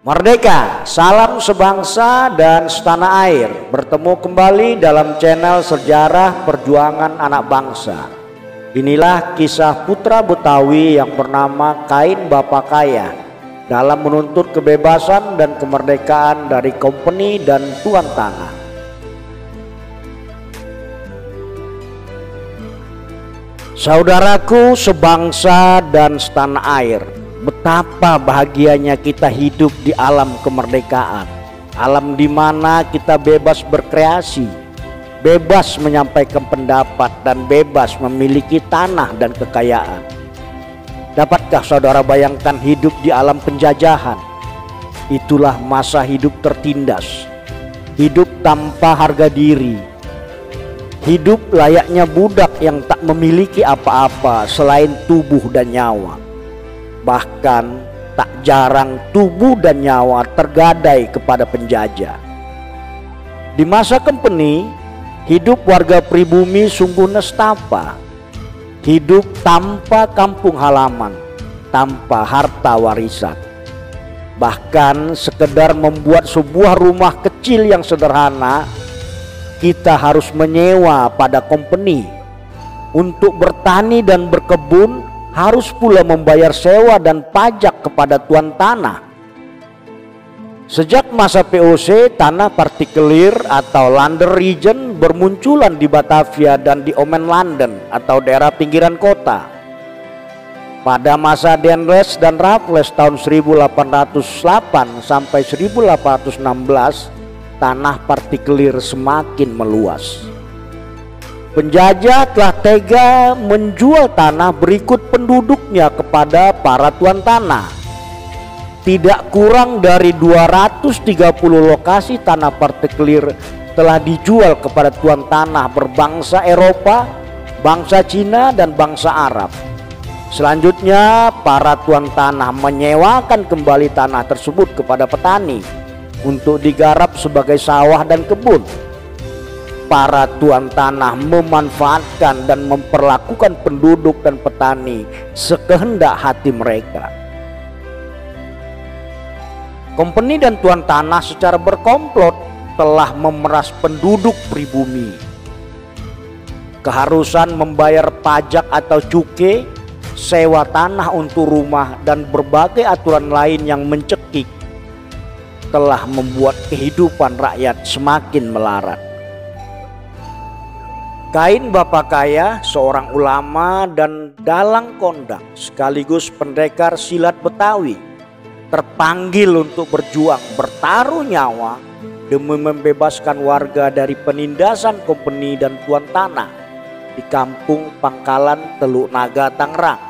Merdeka, salam sebangsa dan setanah air. Bertemu kembali dalam channel Sejarah Perjuangan Anak Bangsa. Inilah kisah putra Betawi yang bernama Kain Bapa Kaya dalam menuntut kebebasan dan kemerdekaan dari kompeni dan tuan tanah. Saudaraku sebangsa dan setanah air, betapa bahagianya kita hidup di alam kemerdekaan, alam di mana kita bebas berkreasi, bebas menyampaikan pendapat, dan bebas memiliki tanah dan kekayaan. Dapatkah saudara bayangkan hidup di alam penjajahan? Itulah masa hidup tertindas, hidup tanpa harga diri, hidup layaknya budak yang tak memiliki apa-apa selain tubuh dan nyawa. Bahkan tak jarang tubuh dan nyawa tergadai kepada penjajah. Di masa kompeni, hidup warga pribumi sungguh nestapa. Hidup tanpa kampung halaman, tanpa harta warisan. Bahkan sekedar membuat sebuah rumah kecil yang sederhana, kita harus menyewa pada kompeni. Untuk bertani dan berkebun harus pula membayar sewa dan pajak kepada tuan tanah. Sejak masa POC, tanah partikelir atau Lander Region bermunculan di Batavia dan di Omen London atau daerah pinggiran kota. Pada masa Danres dan Raffles tahun 1808 sampai 1816, tanah partikelir semakin meluas. Penjajah telah tega menjual tanah berikut penduduknya kepada para tuan tanah. Tidak kurang dari 230 lokasi tanah partikelir telah dijual kepada tuan tanah berbangsa Eropa, bangsa Cina, dan bangsa Arab. Selanjutnya, para tuan tanah menyewakan kembali tanah tersebut kepada petani untuk digarap sebagai sawah dan kebun. Para tuan tanah memanfaatkan dan memperlakukan penduduk dan petani sekehendak hati mereka. Kompeni dan tuan tanah secara berkomplot telah memeras penduduk pribumi. Keharusan membayar pajak atau cukai, sewa tanah untuk rumah, dan berbagai aturan lain yang mencekik telah membuat kehidupan rakyat semakin melarat. Kain Bapa Kaya, seorang ulama dan dalang kondang sekaligus pendekar silat Betawi, terpanggil untuk berjuang bertaruh nyawa demi membebaskan warga dari penindasan kompeni dan tuan tanah di kampung Pangkalan, Teluk Naga, Tangerang.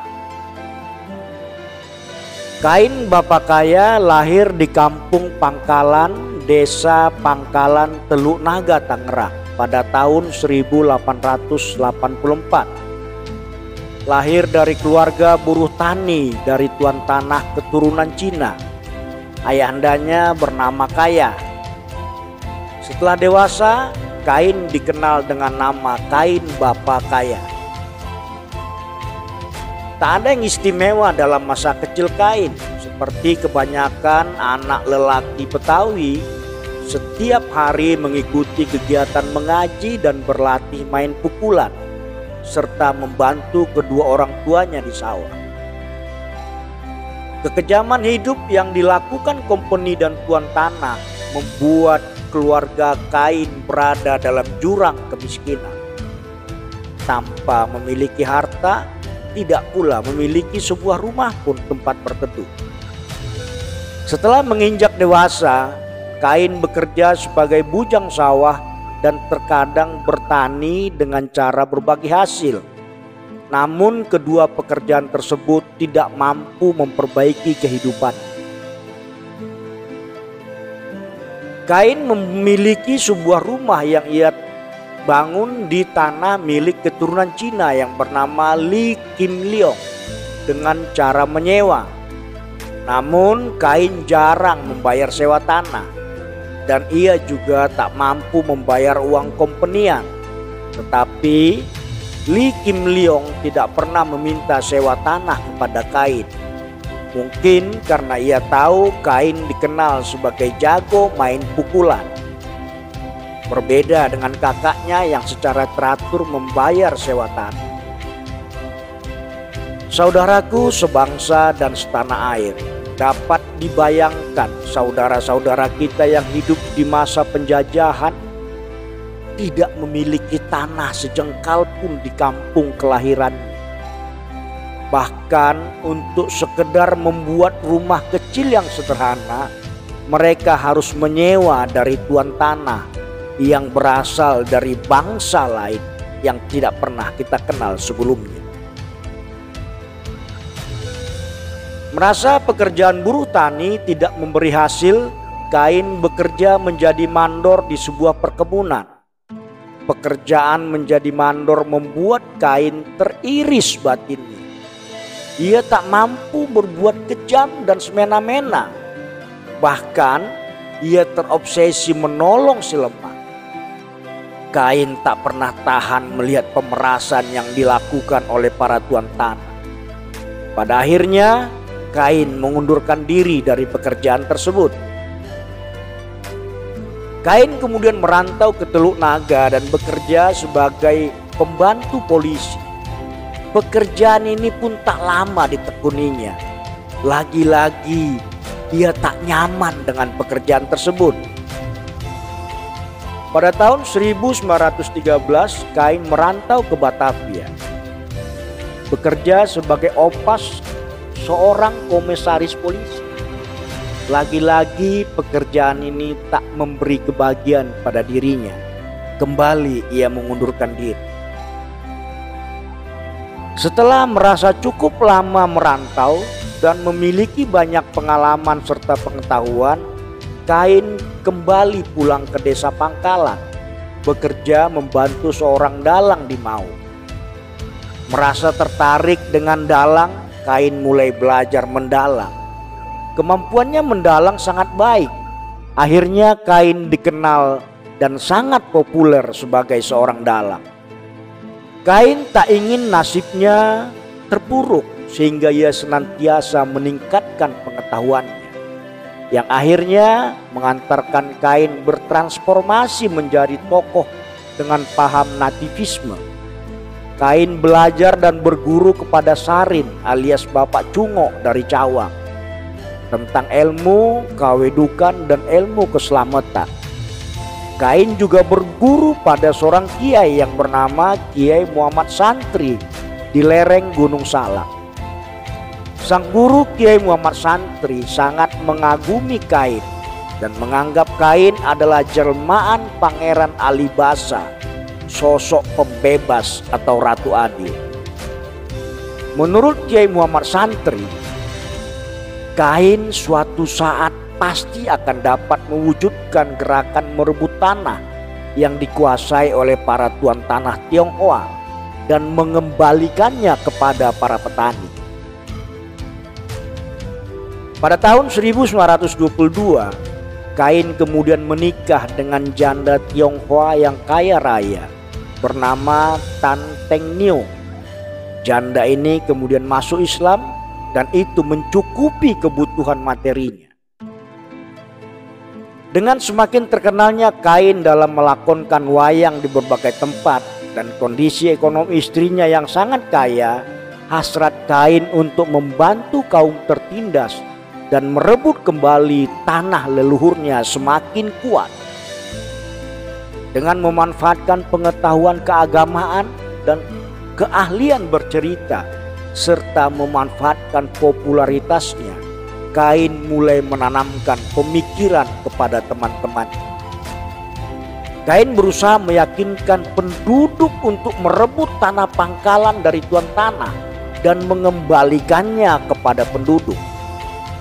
Kain Bapa Kaya lahir di kampung Pangkalan, desa Pangkalan, Teluk Naga, Tangerang pada tahun 1884. Lahir dari keluarga buruh tani dari tuan tanah keturunan Cina. Ayahandanya bernama Kaya. Setelah dewasa, Kain dikenal dengan nama Kain Bapa Kaya. Tak ada yang istimewa dalam masa kecil Kain. Seperti kebanyakan anak lelaki Betawi, setiap hari mengikuti kegiatan mengaji dan berlatih main pukulan, serta membantu kedua orang tuanya di sawah. Kekejaman hidup yang dilakukan kompeni dan tuan tanah membuat keluarga Kain berada dalam jurang kemiskinan. Tanpa memiliki harta, tidak pula memiliki sebuah rumah pun tempat berteduh. Setelah menginjak dewasa, Kain bekerja sebagai bujang sawah dan terkadang bertani dengan cara berbagi hasil. Namun kedua pekerjaan tersebut tidak mampu memperbaiki kehidupan. Kain memiliki sebuah rumah yang ia bangun di tanah milik keturunan Cina yang bernama Li Kim Leong dengan cara menyewa. Namun Kain jarang membayar sewa tanah. Dan ia juga tak mampu membayar uang kompenian. Tetapi Li Kim Leong tidak pernah meminta sewa tanah kepada Kain. Mungkin karena ia tahu Kain dikenal sebagai jago main pukulan. Berbeda dengan kakaknya yang secara teratur membayar sewa tanah. Saudaraku sebangsa dan setanah air, dapat dibayangkan saudara-saudara kita yang hidup di masa penjajahan tidak memiliki tanah sejengkal pun di kampung kelahirannya. Bahkan untuk sekedar membuat rumah kecil yang sederhana, mereka harus menyewa dari tuan tanah yang berasal dari bangsa lain yang tidak pernah kita kenal sebelumnya. Merasa pekerjaan buruh tani tidak memberi hasil, Kain bekerja menjadi mandor di sebuah perkebunan. Pekerjaan menjadi mandor membuat Kain teriris batinnya. Ia tak mampu berbuat kejam dan semena-mena. Bahkan ia terobsesi menolong si lemah. Kain tak pernah tahan melihat pemerasan yang dilakukan oleh para tuan tanah. Pada akhirnya Kain mengundurkan diri dari pekerjaan tersebut. Kain kemudian merantau ke Teluk Naga dan bekerja sebagai pembantu polisi. Pekerjaan ini pun tak lama ditekuninya. Lagi-lagi ia tak nyaman dengan pekerjaan tersebut. Pada tahun 1913 Kain merantau ke Batavia. Bekerja sebagai opas seorang komisaris polisi. Lagi-lagi pekerjaan ini tak memberi kebahagiaan pada dirinya. Kembali ia mengundurkan diri. Setelah merasa cukup lama merantau dan memiliki banyak pengalaman serta pengetahuan, Kain kembali pulang ke desa Pangkalan, bekerja membantu seorang dalang di Mau. Merasa tertarik dengan dalang, Kain mulai belajar mendalang. Kemampuannya mendalang sangat baik. Akhirnya Kain dikenal dan sangat populer sebagai seorang dalang. Kain tak ingin nasibnya terpuruk sehingga ia senantiasa meningkatkan pengetahuannya, yang akhirnya mengantarkan Kain bertransformasi menjadi tokoh dengan paham nativisme. Kain belajar dan berguru kepada Sarin alias Bapak Cungo dari Cawang tentang ilmu kawedukan dan ilmu keselamatan. Kain juga berguru pada seorang kiai yang bernama Kiai Muhammad Santri di lereng Gunung Salak. Sang guru Kiai Muhammad Santri sangat mengagumi Kain dan menganggap Kain adalah jelmaan Pangeran Alibasa, sosok pembebas atau Ratu Adil. Menurut Kiai Muhammad Santri, Kain suatu saat pasti akan dapat mewujudkan gerakan merebut tanah yang dikuasai oleh para tuan tanah Tionghoa dan mengembalikannya kepada para petani. Pada tahun 1922, Kain kemudian menikah dengan janda Tionghoa yang kaya raya bernama Tan Teng Nio. Janda ini kemudian masuk Islam dan itu mencukupi kebutuhan materinya. Dengan semakin terkenalnya Kain dalam melakonkan wayang di berbagai tempat dan kondisi ekonomi istrinya yang sangat kaya, hasrat Kain untuk membantu kaum tertindas dan merebut kembali tanah leluhurnya semakin kuat. Dengan memanfaatkan pengetahuan keagamaan dan keahlian bercerita serta memanfaatkan popularitasnya, Kain mulai menanamkan pemikiran kepada teman-teman. Kain berusaha meyakinkan penduduk untuk merebut tanah Pangkalan dari tuan tanah dan mengembalikannya kepada penduduk.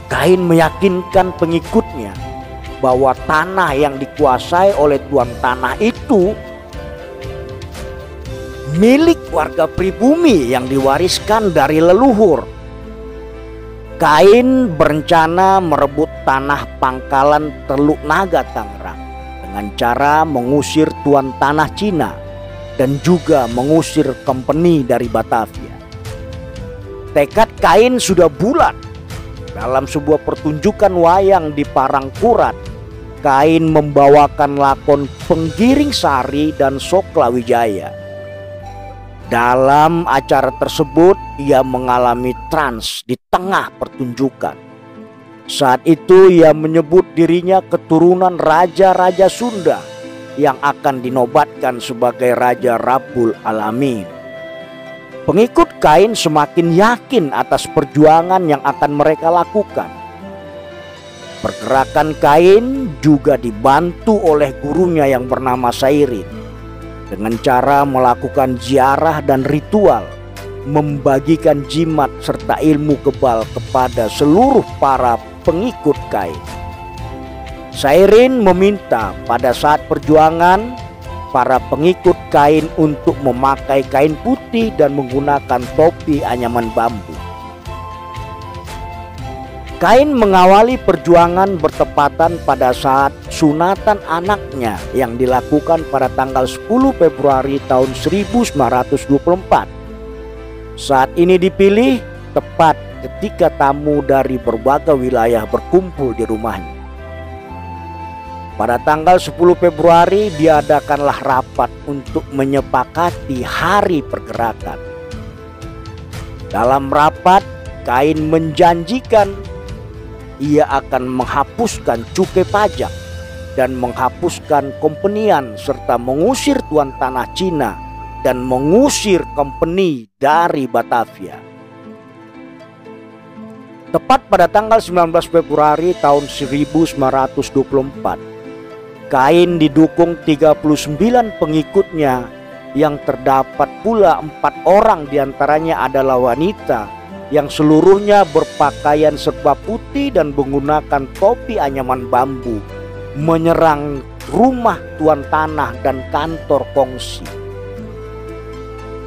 Kain meyakinkan pengikutnya bahwa tanah yang dikuasai oleh tuan tanah itu milik warga pribumi yang diwariskan dari leluhur. Kain berencana merebut tanah Pangkalan Teluk Naga Tangerang dengan cara mengusir tuan tanah Cina dan juga mengusir company dari Batavia. Tekad Kain sudah bulat. Dalam sebuah pertunjukan wayang di Parangkurat, Kain membawakan lakon Penggiring Sari dan Sokla Wijaya. Dalam acara tersebut ia mengalami trans di tengah pertunjukan. Saat itu ia menyebut dirinya keturunan raja-raja Sunda yang akan dinobatkan sebagai Raja Rabbul Alamin. Pengikut Kain semakin yakin atas perjuangan yang akan mereka lakukan. Pergerakan Kain juga dibantu oleh gurunya yang bernama Sairin dengan cara melakukan ziarah dan ritual, membagikan jimat serta ilmu kebal kepada seluruh para pengikut Kain. Sairin meminta pada saat perjuangan para pengikut Kain untuk memakai kain putih dan menggunakan topi anyaman bambu. Kain mengawali perjuangan bertepatan pada saat sunatan anaknya yang dilakukan pada tanggal 10 Februari tahun 1924. Saat ini dipilih tepat ketika tamu dari berbagai wilayah berkumpul di rumahnya. Pada tanggal 10 Februari diadakanlah rapat untuk menyepakati hari pergerakan. Dalam rapat, Kain menjanjikan ia akan menghapuskan cukai pajak dan menghapuskan kompenian serta mengusir tuan tanah Cina dan mengusir kompeni dari Batavia. Tepat pada tanggal 19 Februari tahun 1924, Kain didukung 39 pengikutnya yang terdapat pula 4 orang diantaranya adalah wanita yang seluruhnya berpakaian serba putih dan menggunakan topi anyaman bambu, menyerang rumah tuan tanah dan kantor kongsi.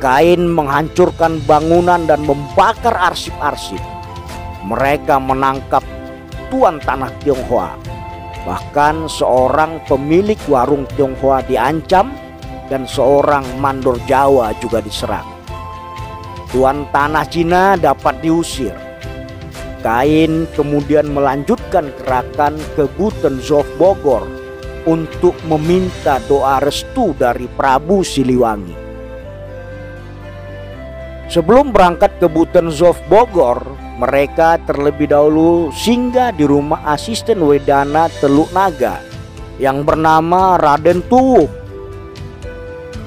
Kain menghancurkan bangunan dan membakar arsip-arsip. Mereka menangkap tuan tanah Tionghoa. Bahkan seorang pemilik warung Tionghoa diancam dan seorang mandor Jawa juga diserang. Tuan tanah Cina dapat diusir. Kain kemudian melanjutkan gerakan ke Butenzof Bogor untuk meminta doa restu dari Prabu Siliwangi. Sebelum berangkat ke Butenzof Bogor, mereka terlebih dahulu singgah di rumah asisten Wedana Teluk Naga yang bernama Raden Tuwuh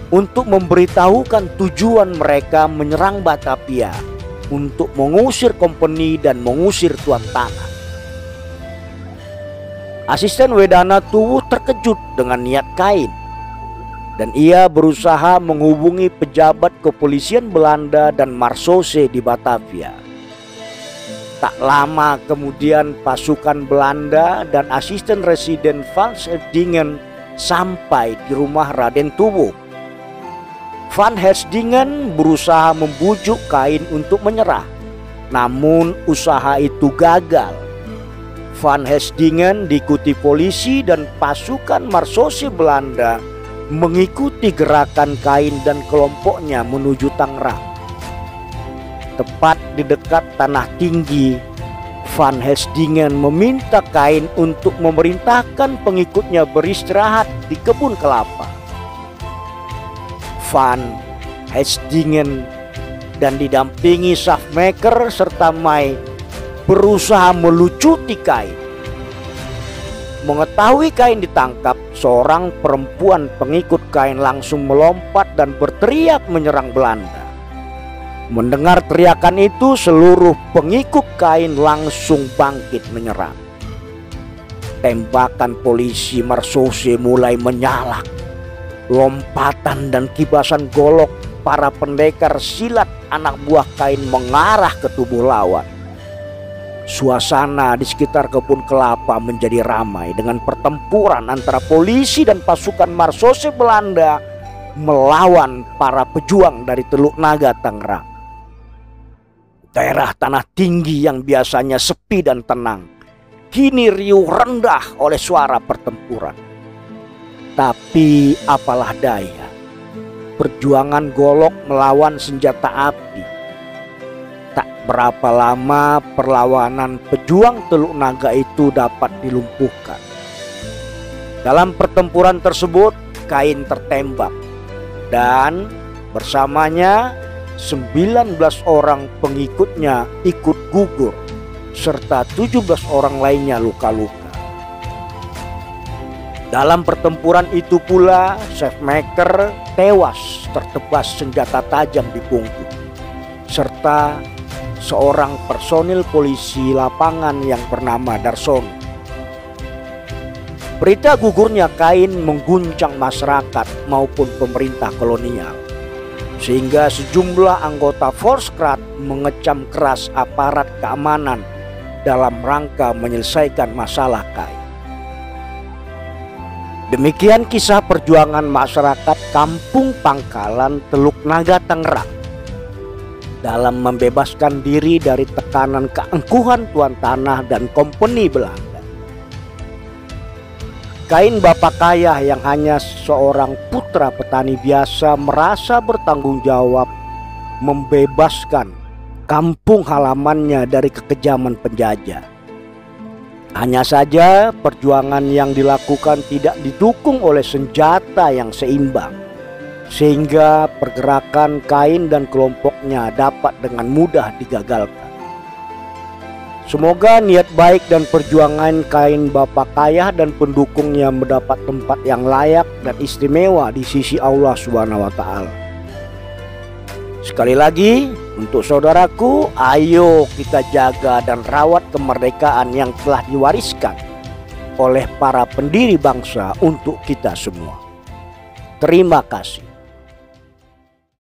untuk memberitahukan tujuan mereka menyerang Batavia untuk mengusir kompeni dan mengusir tuan tanah. Asisten Wedana Tuwuh terkejut dengan niat Kain dan ia berusaha menghubungi pejabat kepolisian Belanda dan Marsose di Batavia. Tak lama kemudian pasukan Belanda dan asisten residen Van Helsdingen sampai di rumah Raden Tuwuh. Van Helsdingen berusaha membujuk Kain untuk menyerah, namun usaha itu gagal. Van Helsdingen diikuti polisi dan pasukan Marsose Belanda mengikuti gerakan Kain dan kelompoknya menuju Tangerang. Tepat di dekat Tanah Tinggi, Van Helsdingen meminta Kain untuk memerintahkan pengikutnya beristirahat di kebun kelapa. Van Helsdingen dan didampingi Schaffmaker serta May berusaha melucuti Kain. Mengetahui Kain ditangkap, seorang perempuan pengikut Kain langsung melompat dan berteriak menyerang Belanda. Mendengar teriakan itu, seluruh pengikut Kain langsung bangkit menyerang. Tembakan polisi Marsose mulai menyala. Lompatan dan kibasan golok para pendekar silat anak buah Kain mengarah ke tubuh lawan. Suasana di sekitar kebun kelapa menjadi ramai dengan pertempuran antara polisi dan pasukan Marsose Belanda melawan para pejuang dari Teluk Naga Tangerang. Daerah Tanah Tinggi yang biasanya sepi dan tenang kini riuh rendah oleh suara pertempuran. Tapi apalah daya, perjuangan golok melawan senjata api tak berapa lama perlawanan pejuang Teluk Naga itu dapat dilumpuhkan. Dalam pertempuran tersebut, Kain tertembak dan bersamanya 19 orang pengikutnya ikut gugur serta 17 orang lainnya luka-luka. Dalam pertempuran itu pula Chefmaker tewas tertebas senjata tajam di punggung, serta seorang personil polisi lapangan yang bernama Darsono. Berita gugurnya Kain mengguncang masyarakat maupun pemerintah kolonial, sehingga sejumlah anggota Volkskrant mengecam keras aparat keamanan dalam rangka menyelesaikan masalah Kain. Demikian kisah perjuangan masyarakat Kampung Pangkalan, Teluk Naga, Tangerang dalam membebaskan diri dari tekanan keangkuhan tuan tanah dan kompeni Belanda. Kain bapak kaya yang hanya seorang putra petani biasa merasa bertanggung jawab membebaskan kampung halamannya dari kekejaman penjajah. Hanya saja perjuangan yang dilakukan tidak didukung oleh senjata yang seimbang, sehingga pergerakan Kain dan kelompoknya dapat dengan mudah digagalkan. Semoga niat baik dan perjuangan Kain bapak kaya dan pendukungnya mendapat tempat yang layak dan istimewa di sisi Allah Subhanahu wa Ta'ala. Sekali lagi, untuk saudaraku, ayo kita jaga dan rawat kemerdekaan yang telah diwariskan oleh para pendiri bangsa untuk kita semua. Terima kasih.